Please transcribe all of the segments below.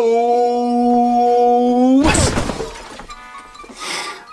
Yo!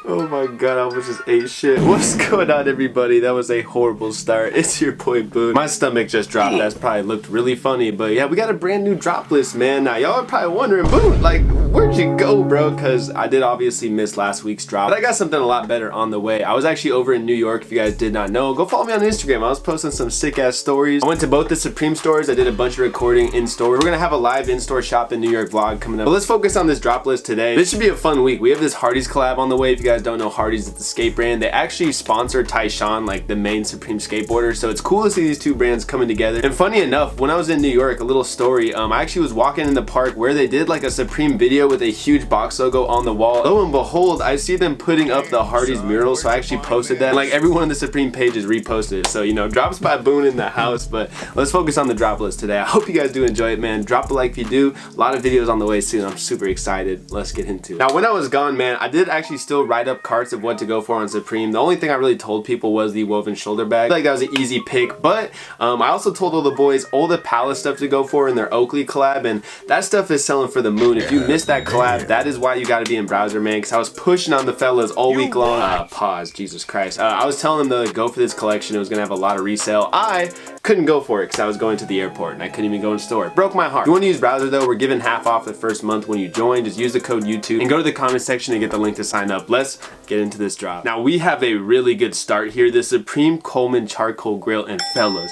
Oh my god, I almost just ate shit. What's going on, everybody? That was a horrible start. It's your boy Boot. My stomach just dropped. That's probably looked really funny, but yeah, we got a brand new drop list, man. Now y'all are probably wondering, Boot, like, where'd you go, bro? Because I did obviously miss last week's drop, but I got something a lot better on the way. I was actually over in New York. If you guys did not know, go follow me on Instagram. I was posting some sick ass stories. I went to both the Supreme stores. I did a bunch of recording in store. We're gonna have a live in-store shop in New York vlog coming up, but let's focus on this drop list today. This should be a fun week. We have this Hardies collab on the way. If you guys don't know, Hardies is the skate brand. They actually sponsor Tyshawn, like the main Supreme skateboarder, so it's cool to see these two brands coming together. And funny enough, when I was in New York, a little story, I actually was walking in the park where they did like a Supreme video with a huge box logo on the wall. Lo and behold, I see them putting up the Hardies mural, so I actually posted that, and like everyone on the Supreme pages reposted it. So, you know, drops by Boone in the house. But let's focus on the drop list today. I hope you guys do enjoy it, man. Drop a like if you do. A lot of videos on the way soon. I'm super excited. Let's get into it. Now, when I was gone, man, I did actually still write up carts of what to go for on Supreme. The only thing I really told people was the woven shoulder bag. I feel like that was an easy pick, but I also told all the boys all the Palace stuff to go for in their Oakley collab, and that stuff is selling for the moon. If you missed that collab, that is why you got to be in browser, man, because I was pushing on the fellas all week long. Pause, Jesus Christ. I was telling them to go for this collection. It was gonna have a lot of resale. I couldn't go for it because I was going to the airport and I couldn't even go in store. It broke my heart. If you want to use browser though, we're giving half off the first month when you join. Just use the code YouTube and go to the comment section and get the link to sign up. Let's get into this drop. Now we have a really good start here. The Supreme Coleman Charcoal Grill, and fellas,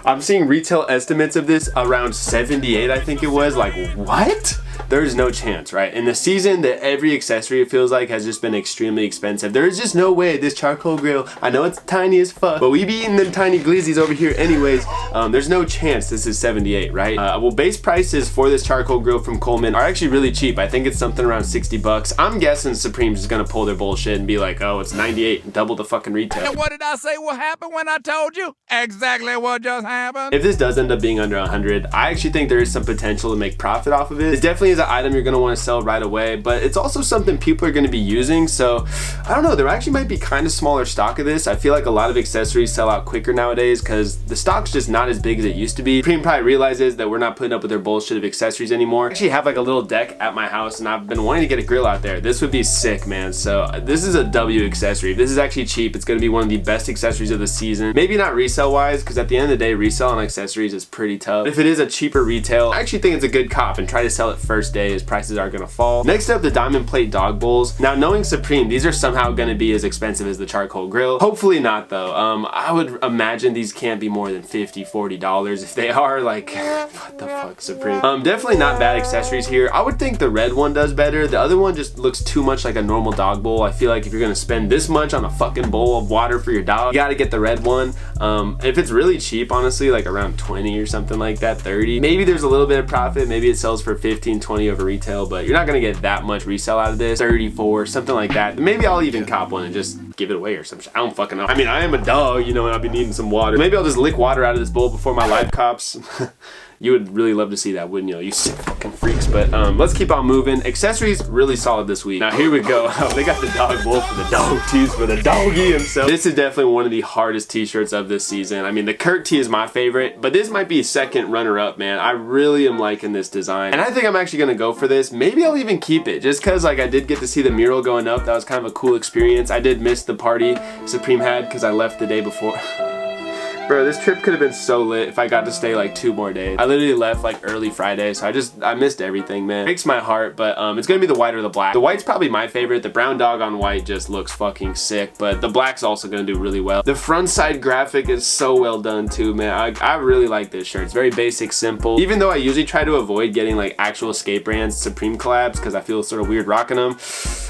I'm seeing retail estimates of this around 78, I think it was. Like, what? There's no chance, right? In the season that every accessory, it feels like, has just been extremely expensive. There is just no way this charcoal grill, I know it's tiny as fuck, but we be eating them tiny glizzies over here anyways. There's no chance this is 78, right? Well, base prices for this charcoal grill from Coleman are actually really cheap. I think it's something around 60 bucks. I'm guessing Supreme's is gonna pull their bullshit and be like, oh, it's 98 and double the fucking retail. And what did I say what happened when I told you? Exactly what just happened. If this does end up being under 100, I actually think there is some potential to make profit off of it. It definitely is an item you're gonna want to sell right away, but it's also something people are gonna be using, so I don't know, there actually might be kind of smaller stock of this. I feel like a lot of accessories sell out quicker nowadays because the stock's just not as big as it used to be. Supreme probably realizes that we're not putting up with their bullshit of accessories anymore. I actually have like a little deck at my house and I've been wanting to get a grill out there. This would be sick, man. So this is a W accessory. If this is actually cheap, it's gonna be one of the best accessories of the season. Maybe not resale wise, because at the end of the day, resale on accessories is pretty tough. But if it is a cheaper retail, I actually think it's a good cop and try to sell it first day as prices are gonna fall. Next up, the diamond plate dog bowls. Now, knowing Supreme, these are somehow gonna be as expensive as the charcoal grill. Hopefully not though. I would imagine these can't be more than $50, $40. If they are, like, what the fuck, Supreme? Definitely not bad accessories here. I would think the red one does better. The other one just looks too much like a normal dog bowl. I feel like if you're gonna spend this much on a fucking bowl of water for your dog, you gotta get the red one. If it's really cheap, honestly, like around 20 or something like that, 30, maybe there's a little bit of profit. Maybe it sells for 15, 20 over retail, but you're not gonna get that much resale out of this. 34, something like that. Maybe I'll even cop one and just give it away or some shit. I don't fucking know. I mean, I am a dog, you know, and I've been needing some water. Maybe I'll just lick water out of this bowl before my live cops. You would really love to see that, wouldn't you? You sick fucking freaks. But let's keep on moving. Accessories, really solid this week. Now, here we go. They got the dog bowl for the dog tees for the doggy himself. This is definitely one of the hardest t-shirts of this season. I mean, the Kurt tee is my favorite, but this might be second runner-up, man. I really am liking this design. And I think I'm actually gonna go for this. Maybe I'll even keep it, just cause like I did get to see the mural going up. That was kind of a cool experience. I did miss the party Supreme had because I left the day before. Bro, this trip could have been so lit if I got to stay like 2 more days. I literally left like early Friday, so I missed everything, man. It breaks my heart, but it's gonna be the white or the black. The white's probably my favorite. The brown dog on white just looks fucking sick, but the black's also gonna do really well. The front side graphic is so well done too, man. I really like this shirt. It's very basic, simple. Even though I usually try to avoid getting like actual skate brands Supreme collabs because I feel sort of weird rocking them,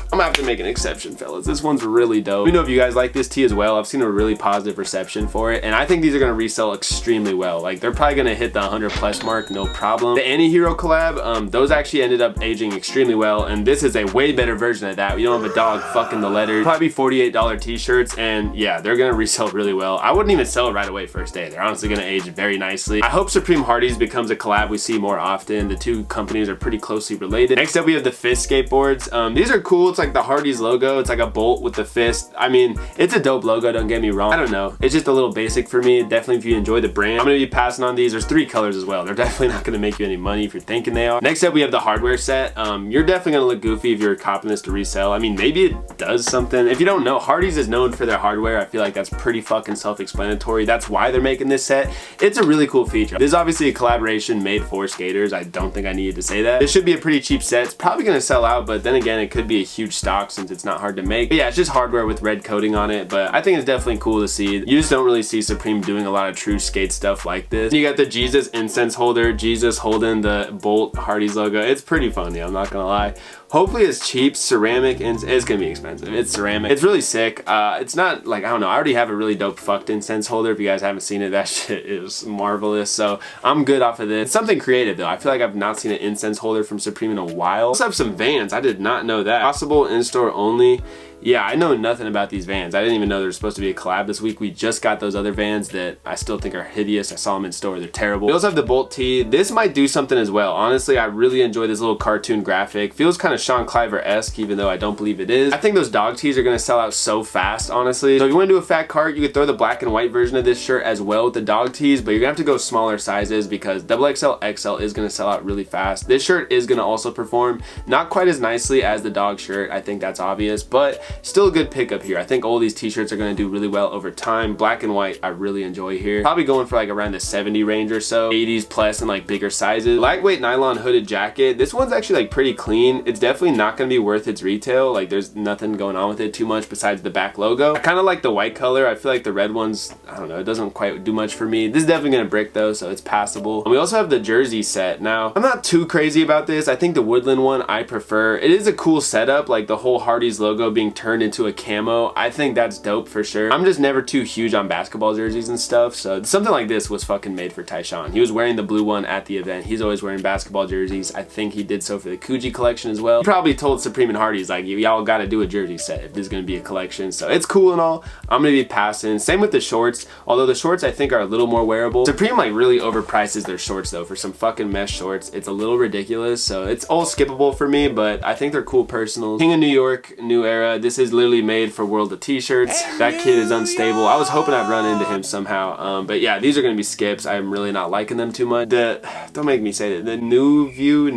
I'm gonna have to make an exception, fellas. This one's really dope. Let me know if you guys like this tee as well. I've seen a really positive reception for it, and I think these are gonna resell extremely well. Like, they're probably gonna hit the 100+ mark, no problem. The Anti-Hero collab, those actually ended up aging extremely well, and this is a way better version of that. You don't have a dog fucking the letters. Probably $48 t-shirts, and yeah, they're gonna resell really well. I wouldn't even sell it right away first day. They're honestly gonna age very nicely. I hope Supreme Hardies becomes a collab we see more often. The two companies are pretty closely related. Next up, we have the Fist skateboards. These are cool. It's like the Hardies logo. It's like a bolt with the fist. I mean, it's a dope logo, don't get me wrong. I don't know. It's just a little basic for me. me. Definitely if you enjoy the brand. I'm gonna be passing on these. There's 3 colors as well. They're definitely not gonna make you any money if you're thinking they are. Next up, we have the hardware set. You're definitely gonna look goofy if you're copying this to resell. I mean, maybe it does something. If you don't know, Hardies is known for their hardware. I feel like that's pretty fucking self-explanatory. That's why they're making this set. It's a really cool feature. This is obviously a collaboration made for skaters. I don't think I needed to say that. This should be a pretty cheap set. It's probably gonna sell out, but then again, it could be a huge stock since it's not hard to make. But yeah, it's just hardware with red coating on it, but I think it's definitely cool to see. You just don't really see Supreme doing a lot of true skate stuff like this. You got the Jesus incense holder, Jesus holding the Bolt Hardies logo. It's pretty funny, I'm not gonna lie. Hopefully it's cheap. Ceramic, and it's gonna be expensive. It's ceramic. It's really sick. It's not like, I don't know, I already have a really dope fucked incense holder. If you guys haven't seen it, that shit is marvelous. So I'm good off of this. It's something creative though. I feel like I've not seen an incense holder from Supreme in a while. Also have some Vans. I did not know that. Possible in-store only. Yeah, I know nothing about these Vans. I didn't even know there was supposed to be a collab this week. We just got those other Vans that I still think are hideous. I saw them in store. They're terrible. We also have the Bolt tee. This might do something as well. Honestly, I really enjoy this little cartoon graphic. Feels kind of Sean Cliver-esque, even though I don't believe it is. I think those dog tees are going to sell out so fast, honestly. So if you want to do a fat cart, you could throw the black and white version of this shirt as well with the dog tees, but you're going to have to go smaller sizes because XXL, XL is going to sell out really fast. This shirt is going to also perform not quite as nicely as the dog shirt. I think that's obvious, but still a good pick up here. I think all these t-shirts are going to do really well over time. Black and white I really enjoy here. Probably going for like around the 70 range or so. 80s plus and like bigger sizes. Lightweight nylon hooded jacket. This one's actually like pretty clean. It's definitely not going to be worth its retail. Like there's nothing going on with it too much besides the back logo. I kind of like the white color. I feel like the red ones, I don't know, it doesn't quite do much for me. This is definitely going to brick though, so it's passable. And we also have the jersey set. Now I'm not too crazy about this. I think the woodland one I prefer. It is a cool setup, like the whole Hardies logo being turned into a camo. I think that's dope for sure. I'm just never too huge on basketball jerseys and stuff, so something like this was fucking made for Tyshawn. He was wearing the blue one at the event. He's always wearing basketball jerseys. I think he did so for the Coogee collection as well. He probably told Supreme and Hardies like, y'all gotta do a jersey set if this is gonna be a collection. So it's cool and all. I'm gonna be passing. Same with the shorts, although the shorts I think are a little more wearable. Supreme like really overprices their shorts though for some fucking mesh shorts. It's a little ridiculous, so it's all skippable for me, but I think they're cool personals. King of New York, New Era. This is literally made for World of T-shirts. That kid is unstable. I was hoping I'd run into him somehow, but yeah, these are gonna be skips. I'm really not liking them too much. Don't make me say that. The new view,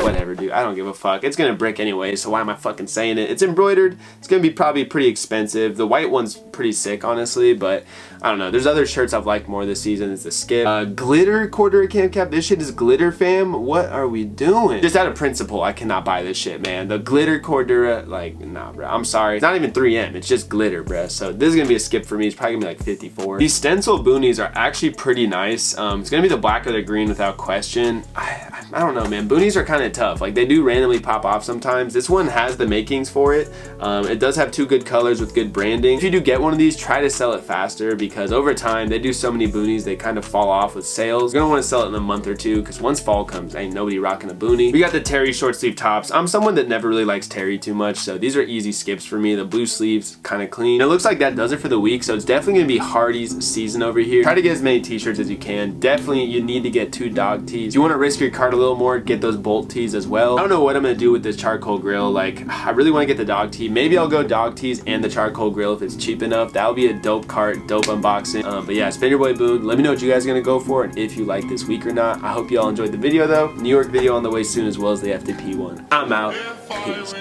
whatever, dude. I don't give a fuck. It's gonna brick anyway, so why am I fucking saying it? It's embroidered. It's gonna be probably pretty expensive. The white one's pretty sick, honestly, but I don't know. There's other shirts I've liked more this season. It's the skip. Glitter Cordura Camp Cap. This shit is glitter, fam. What are we doing? Just out of principle, I cannot buy this shit, man. The glitter Cordura, like, nah, bro. I'm sorry. It's not even 3M. It's just glitter, bro. So this is gonna be a skip for me. It's probably gonna be like 54. These stencil boonies are actually pretty nice. It's gonna be the black or the green without question. I don't know, man. Boonies are kind of tough. Like, they do randomly pop off sometimes. This one has the makings for it. It does have 2 good colors with good branding. If you do get one of these, try to sell it faster because over time they do so many boonies they kind of fall off with sales. You're gonna want to sell it in a month or 2 because once fall comes, ain't nobody rocking a boonie. We got the Terry short sleeve tops. I'm someone that never really likes Terry too much, so these are easy skips for me. The blue sleeves, kind of clean. And it looks like that does it for the week, so it's definitely gonna be Hardies season over here. Try to get as many t-shirts as you can. Definitely you need to get 2 dog tees. If you want to risk your cart a little more, get those Bolt tees as well. I don't know what I'm gonna do with this charcoal grill. Like, I really want to get the dog tee. Maybe I'll go dog tees and the charcoal grill if it's cheap enough. That'll be a dope cart, dope unboxing. But yeah, spin your boy Boone. Let me know what you guys are gonna go for and if you like this week or not. I hope you all enjoyed the video though. New York video on the way soon as well as the FTP one. I'm out. Peace.